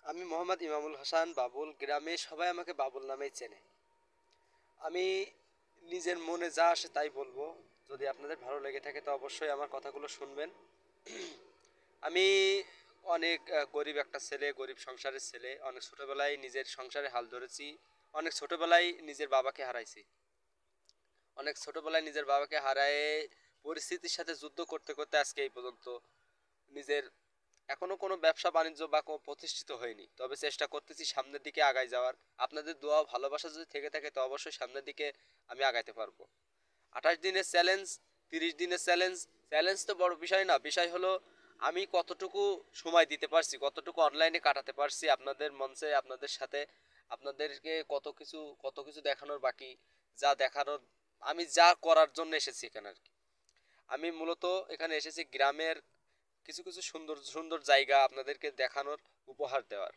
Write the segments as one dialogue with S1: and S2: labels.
S1: আমি মোহাম্মদ ইমামুল হাসান বাবুল। গ্রামে সবাই আমাকে বাবুল নামেই চেনে। আমি নিজের মনে যা আসে তাই বলবো। যদি আপনাদের ভালো লেগে থাকে তো অবশ্যই আমার কথাগুলো শুনবেন। আমি অনেক গরিব একটা ছেলে, গরিব সংসারের ছেলে। অনেক ছোটবেলায় নিজের সংসারে হাল ধরেছি। অনেক ছোটবেলায় নিজের বাবাকে হারাইছি। অনেক ছোটবেলায় নিজের বাবাকে হারায়ে পরিস্থিতির সাথে যুদ্ধ করতে করতে আজকে এই পর্যন্ত নিজের এখনো কোনো ব্যবসা বাণিজ্য বা কোনো প্রতিষ্ঠিত হয়নি, তবে চেষ্টা করতেছি সামনের দিকে আগায় যাওয়ার। আপনাদের দোয়া ও ভালোবাসা যদি থেকে থাকে তো অবশ্যই সামনের দিকে আমি আগাইতে পারবো। 28 দিনের চ্যালেঞ্জ, 30 দিনের চ্যালেঞ্জ। চ্যালেঞ্জ তো বড় বিষয় না, বিষয় হলো আমি কতটুকু সময় দিতে পারছি, কতটুকু অনলাইনে কাটাতে পারছি আপনাদের মঞ্চে, আপনাদের সাথে। আপনাদেরকে কত কিছু দেখানোর বাকি, যা দেখানোর আমি যা করার জন্য এসেছি এখানে আর কি। আমি মূলত এখানে এসেছি গ্রামের কিছু কিছু সুন্দর সুন্দর জায়গা আপনাদেরকে দেখানোর, উপহার দেওয়ার।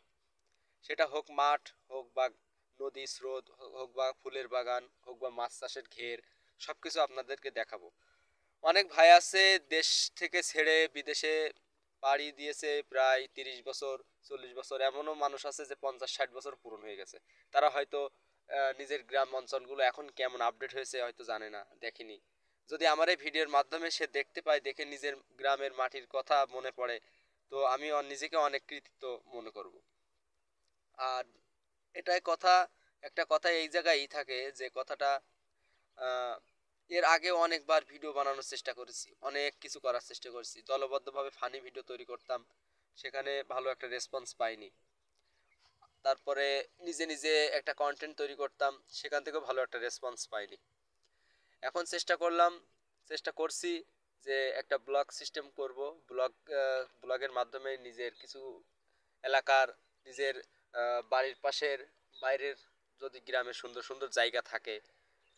S1: সেটা হোক মাঠ, হোক বা নদী স্রোত, হোক বা ফুলের বাগান, হোক বা মাছ চাষের ঘের, সব কিছু আপনাদেরকে দেখাবো। অনেক ভাই আছে দেশ থেকে ছেড়ে বিদেশে পাড়ি দিয়েছে, প্রায় 30 বছর, 40 বছর। এমনও মানুষ আছে যে 50-60 বছর পূরণ হয়ে গেছে। তারা হয়তো নিজের গ্রাম অঞ্চলগুলো এখন কেমন আপডেট হয়েছে হয়তো জানে না, দেখেনি। যদি আমার এই ভিডিওর মাধ্যমে সে দেখতে পায়, দেখে নিজের গ্রামের মাটির কথা মনে পড়ে, তো আমি নিজেকে অনেক কৃতিত্ব মনে করব। আর এটাই কথা, একটা কথা এই জায়গায় থাকে যে কথাটা, আহ, এর আগে অনেকবার ভিডিও বানানোর চেষ্টা করেছি, অনেক কিছু করার চেষ্টা করেছি, দলবদ্ধভাবে ফানি ভিডিও তৈরি করতাম, সেখানে ভালো একটা রেসপন্স পাইনি। তারপরে নিজে নিজে একটা কন্টেন্ট তৈরি করতাম, সেখান থেকেও ভালো একটা রেসপন্স পাইনি। এখন চেষ্টা করছি যে একটা ব্লগ সিস্টেম করব। ব্লগের মাধ্যমে নিজের কিছু এলাকার, নিজের বাড়ির পাশের, বাইরের, যদি গ্রামের সুন্দর সুন্দর জায়গা থাকে,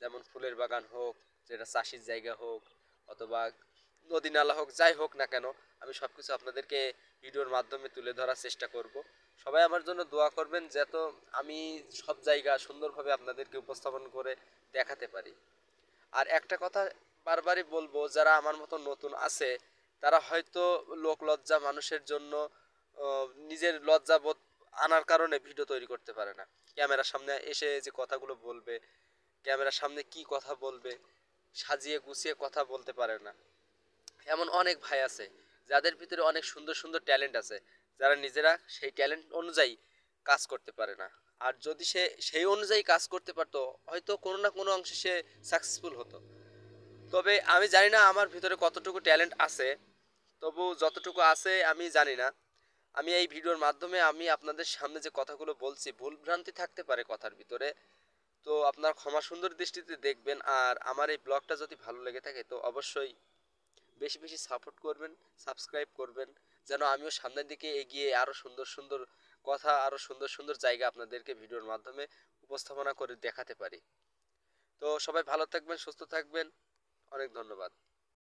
S1: যেমন ফুলের বাগান হোক, যেটা চাষির জায়গা হোক, অথবা নদী নালা হোক, যাই হোক না কেন, আমি সব কিছু আপনাদেরকে ভিডিওর মাধ্যমে তুলে ধরার চেষ্টা করব। সবাই আমার জন্য দোয়া করবেন যাতে আমি সব জায়গা সুন্দরভাবে আপনাদেরকে উপস্থাপন করে দেখাতে পারি। আর একটা কথা বারবারই বলবো, যারা আমার মতো নতুন আছে তারা হয়তো লোক লজ্জা মানুষের জন্য নিজের লজ্জাবোধ আনার কারণে ভিডিও তৈরি করতে পারে না। ক্যামেরার সামনে এসে যে কথাগুলো বলবে, ক্যামেরার সামনে কি কথা বলবে, সাজিয়ে গুছিয়ে কথা বলতে পারে না। এমন অনেক ভাই আছে যাদের ভিতরে অনেক সুন্দর সুন্দর ট্যালেন্ট আছে, যারা নিজেরা সেই ট্যালেন্ট অনুযায়ী কাজ করতে পারে না। আর যদি সে সেই অনুযায়ী কাজ করতে পারতো, হয়তো কোনো না কোনো অংশে সে সাকসেসফুল হতো। তবে আমি জানি না আমার ভিতরে কতটুকু ট্যালেন্ট আছে, তবু যতটুকু আছে আমি জানি না। আমি এই ভিডিওর মাধ্যমে আমি আপনাদের সামনে যে কথাগুলো বলছি, ভুল ভ্রান্তি থাকতে পারে কথার ভিতরে, তো আপনার ক্ষমা সুন্দর দৃষ্টিতে দেখবেন। আর আমার এই ব্লগটা যদি ভালো লেগে থাকে তো অবশ্যই বেশি বেশি সাপোর্ট করবেন, সাবস্ক্রাইব করবেন, যেন আমিও সামনের দিকে এগিয়ে আরও সুন্দর সুন্দর কথা, আরও সুন্দর সুন্দর জায়গা আপনাদেরকে ভিডিওর মাধ্যমে উপস্থাপনা করে দেখাতে পারি। তো সবাই ভালো থাকবেন, সুস্থ থাকবেন। অনেক ধন্যবাদ।